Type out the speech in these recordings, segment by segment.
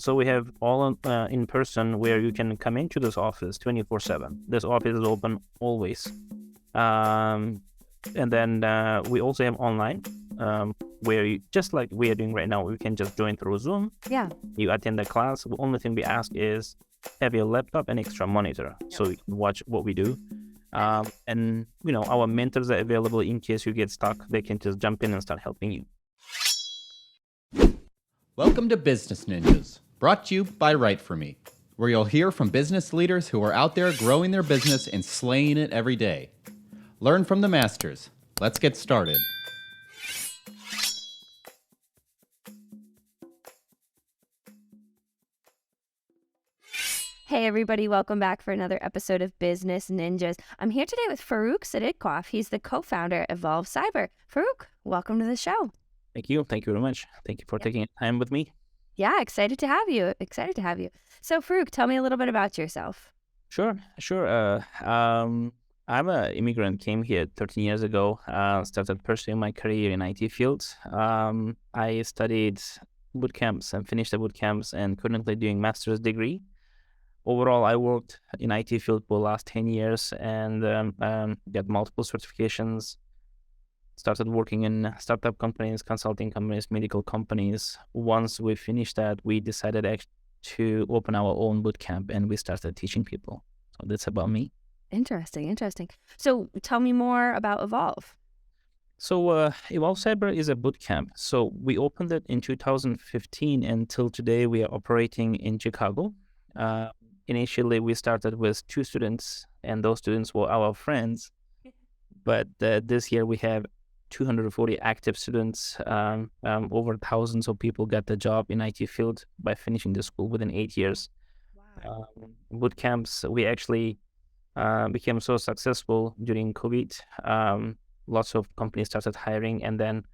So we have all in person where you can come into this office 24/7. This office is open always. Um, and then we also have online where you, just like we are doing right now, we can just join through Zoom. Yeah. You attend the class. The only thing we ask is have your laptop and extra monitor so you can watch what we do. And our mentors are available in case you get stuck. They can just jump in and start helping you. Welcome to Business Ninjas, brought to you by WriteForMe, where you'll hear from business leaders who are out there growing their business and slaying it every day. Learn from the masters. Let's get started. Hey everybody, welcome back for another episode of Business Ninjas. I'm here today with Farrukh Sadykov. He's the co-founder of EvolveCyber. Farrukh, welcome to the show. Thank you. Thank you very much. Thank you for taking time with me. Yeah, excited to have you. So Farrukh, tell me a little bit about yourself. Sure. I'm an immigrant, came here 13 years ago, started pursuing my career in IT fields. I studied boot camps and finished the boot camps and currently doing master's degree. Overall, I worked in IT field for the last 10 years and got multiple certifications. Started working in startup companies, consulting companies, medical companies. Once we finished that, we decided to open our own bootcamp and we started teaching people. So that's about me. Interesting. So tell me more about Evolve. So EvolveCyber is a bootcamp. So we opened it in 2015 and till today we are operating in Chicago. Initially, we started with 2 students and those students were our friends. But this year we have 240 active students, over thousands of people got the job in IT field by finishing the school within 8 years. Wow. Boot camps, we actually became so successful during COVID. Lots of companies started hiring and then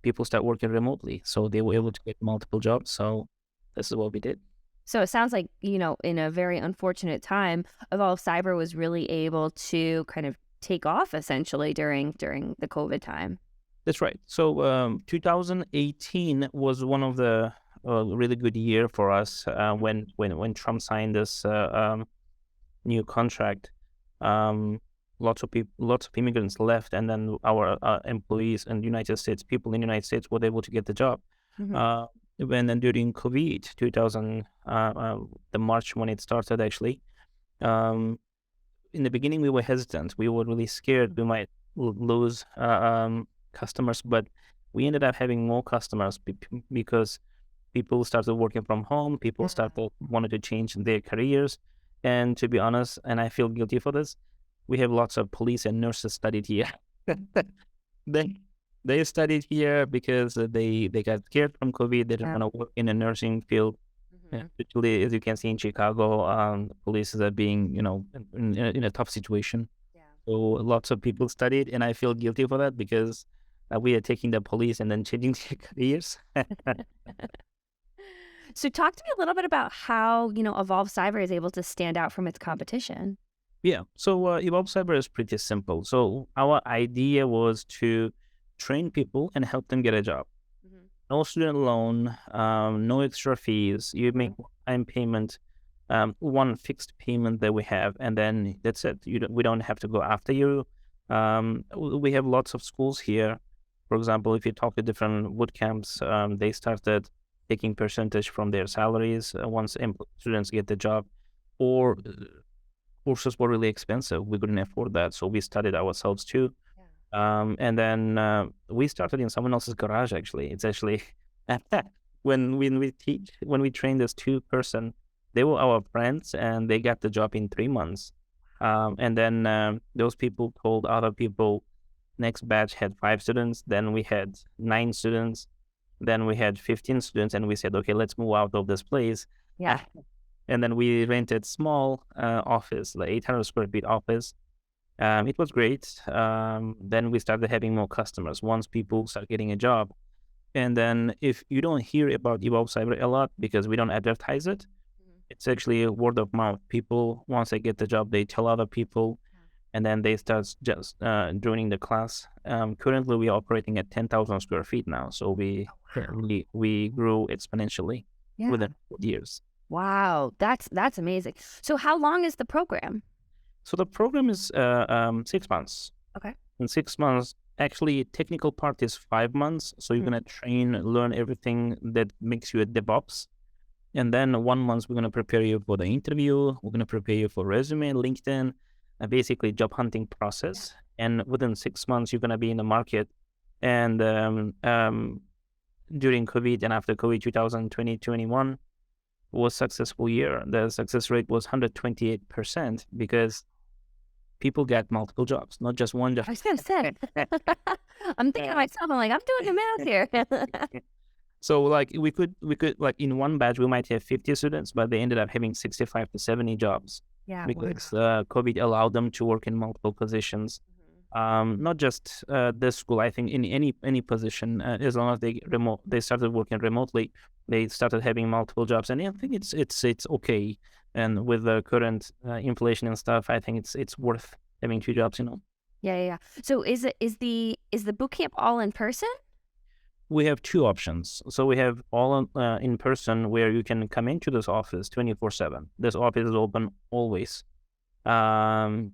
people start working remotely. So they were able to get multiple jobs. So this is what we did. So it sounds like, in a very unfortunate time, EvolveCyber was really able to kind of take off essentially during the COVID time. That's right. So 2018 was one of the really good year for us when Trump signed this new contract. Lots of immigrants left, and then our employees in the United States, people in the United States, were able to get the job. Mm-hmm. And then during COVID, the March when it started, actually, in the beginning we were hesitant. We were really scared we might lose customers, but we ended up having more customers because people started working from home. People wanted to change their careers, and to be honest, and I feel guilty for this, we have lots of police and nurses studied here. They studied here because they got scared from COVID. They didn't want to work in a nursing field. Mm-hmm. Particularly, as you can see in Chicago, police are being, in a tough situation. Yeah. So lots of people studied, and I feel guilty for that because we are taking the police and then changing their careers. So talk to me a little bit about how, EvolveCyber is able to stand out from its competition. Yeah. So EvolveCyber is pretty simple. So our idea was to train people and help them get a job. Mm-hmm. No student loan, no extra fees. You make one-time payment, one fixed payment that we have, and then that's it. We don't have to go after you. We have lots of schools here. For example, if you talk to different boot camps, they started taking percentage from their salaries once students get the job, or courses were really expensive. We couldn't afford that, so we studied ourselves too. And then we started in someone else's garage. Actually, it's actually when we trained this 2-person, they were our friends, and they got the job in 3 months. And then those people told other people. Next batch had 5 students. Then we had 9 students. Then we had 15 students, and we said, okay, let's move out of this place. Yeah. And then we rented small office, like 800 square feet office. It was great. Then we started having more customers once people start getting a job. And then if you don't hear about EvolveCyber a lot because we don't advertise it, it's actually word of mouth. People, once they get the job, they tell other people, and then they start just joining the class. Currently, we are operating at 10,000 square feet now, so we grew exponentially. within 4 years. Wow, that's amazing. So how long is the program? So the program is 6 months. Okay. In 6 months, actually, technical part is 5 months. So you're going to train, learn everything that makes you a DevOps. And then 1 month, we're going to prepare you for the interview. We're going to prepare you for resume, LinkedIn, basically job hunting process. And within 6 months, you're going to be in the market. And during COVID and after COVID, 2020-21 was successful year. The success rate was 128% because people get multiple jobs, not just one job. I was gonna say, I'm thinking to myself, I'm like, I'm doing the math here. So like we could like in one batch we might have 50 students, but they ended up having 65 to 70 jobs. Yeah, Because COVID allowed them to work in multiple positions. Not just this school. I think in any position, as long as they started working remotely, they started having multiple jobs, and I think it's okay. And with the current inflation and stuff, I think it's worth having 2 jobs. Yeah. So is the boot camp all in person? We have 2 options. So we have all in person, where you can come into this office 24/7. This office is open always. And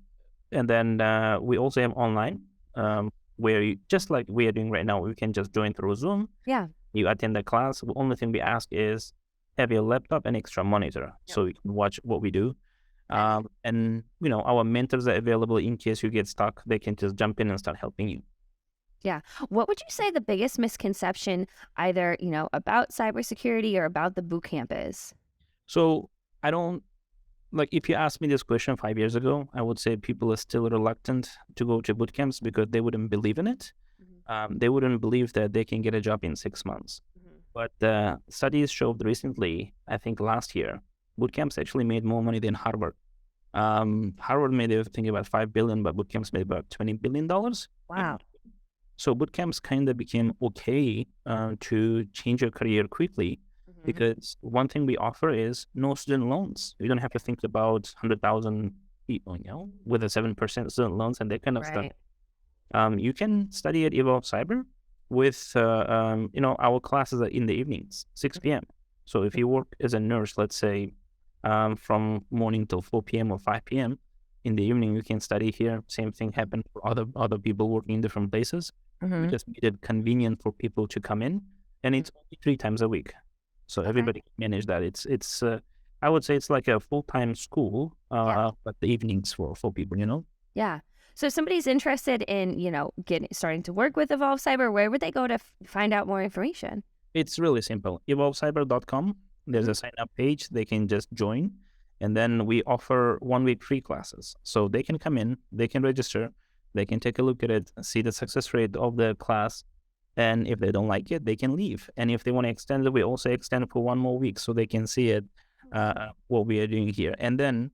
then we also have online, where you, just like we are doing right now, you can just join through Zoom. Yeah. You attend the class. The only thing we ask is have your laptop and extra monitor, so you can watch what we do. And our mentors are available in case you get stuck. They can just jump in and start helping you. Yeah. What would you say the biggest misconception either, about cybersecurity or about the boot camp is? So I don't, like, if you asked me this question 5 years ago, I would say people are still reluctant to go to boot camps because they wouldn't believe in it. They wouldn't believe that they can get a job in 6 months. But studies showed recently, I think last year, boot camps actually made more money than Harvard. Harvard made, I think, about $5 billion, but boot camps made about $20 billion. Wow. So boot camps kind of became okay to change your career quickly, because one thing we offer is no student loans. You don't have to think about 100,000 people, with a 7% student loans and that kind of stuff. You can study at EvolveCyber with, our classes are in the evenings, 6 p.m. So if you work as a nurse, let's say, from morning till 4 p.m. or 5 p.m. in the evening, you can study here. Same thing happened for other people working in different places. We just made it convenient for people to come in, and it's only 3 times a week. So everybody can manage that. It's I would say it's like a full-time school, but the evenings for people, Yeah. So if somebody's interested in, starting to work with EvolveCyber, where would they go to find out more information? It's really simple. EvolveCyber.com. There's a sign-up page. They can just join. And then we offer 1-week free classes. So they can come in, they can register, they can take a look at it, see the success rate of the class. And if they don't like it, they can leave. And if they want to extend it, we also extend for 1 more week so they can see it, what we are doing here. And then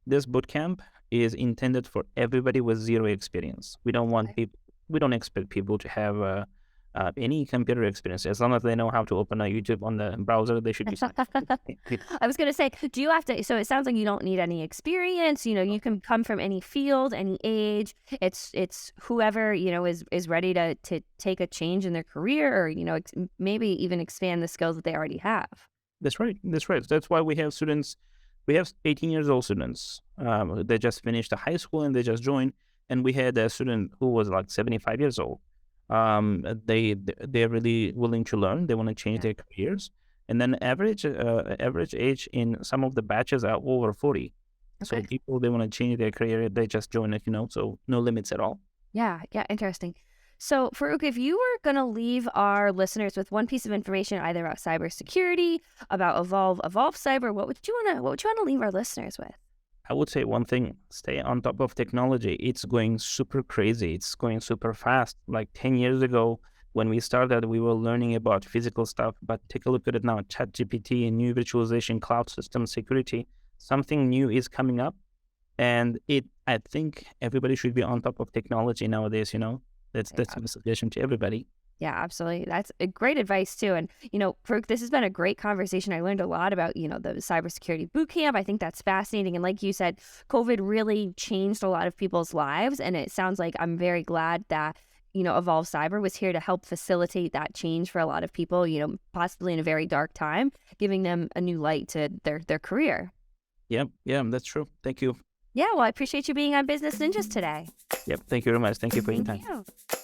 this bootcamp is intended for everybody with 0 experience. We don't expect people to have any computer experience. As long as they know how to open a YouTube on the browser, they should be fine. I was going to say, do you have to, so it sounds like you don't need any experience, you can come from any field, any age. It's whoever, is ready to take a change in their career, or, maybe even expand the skills that they already have. That's right. That's why we have students. We have 18-year-old students. They just finished the high school and they just joined. And we had a student who was like 75 years old. They're really willing to learn. They want to change their careers. And then average age in some of the batches are over 40. So people, they want to change their career, they just join it, so no limits at all. Yeah, interesting. So Farrukh, if you were going to leave our listeners with one piece of information, either about cybersecurity, about EvolveCyber, what would you want to leave our listeners with? I would say one thing: stay on top of technology. It's going super crazy. It's going super fast. Like 10 years ago, when we started, we were learning about physical stuff, but take a look at it now. ChatGPT, new virtualization, cloud system security, something new is coming up. And I think everybody should be on top of technology nowadays, That's my suggestion to everybody. Yeah, absolutely. That's a great advice too. And, Farrukh, this has been a great conversation. I learned a lot about, the cybersecurity bootcamp. I think that's fascinating. And like you said, COVID really changed a lot of people's lives. And it sounds like I'm very glad that, EvolveCyber was here to help facilitate that change for a lot of people, possibly in a very dark time, giving them a new light to their career. Yeah, that's true. Thank you. Yeah, well, I appreciate you being on Business Ninjas today. Yep, thank you very much. Thank you for your time. Thank you.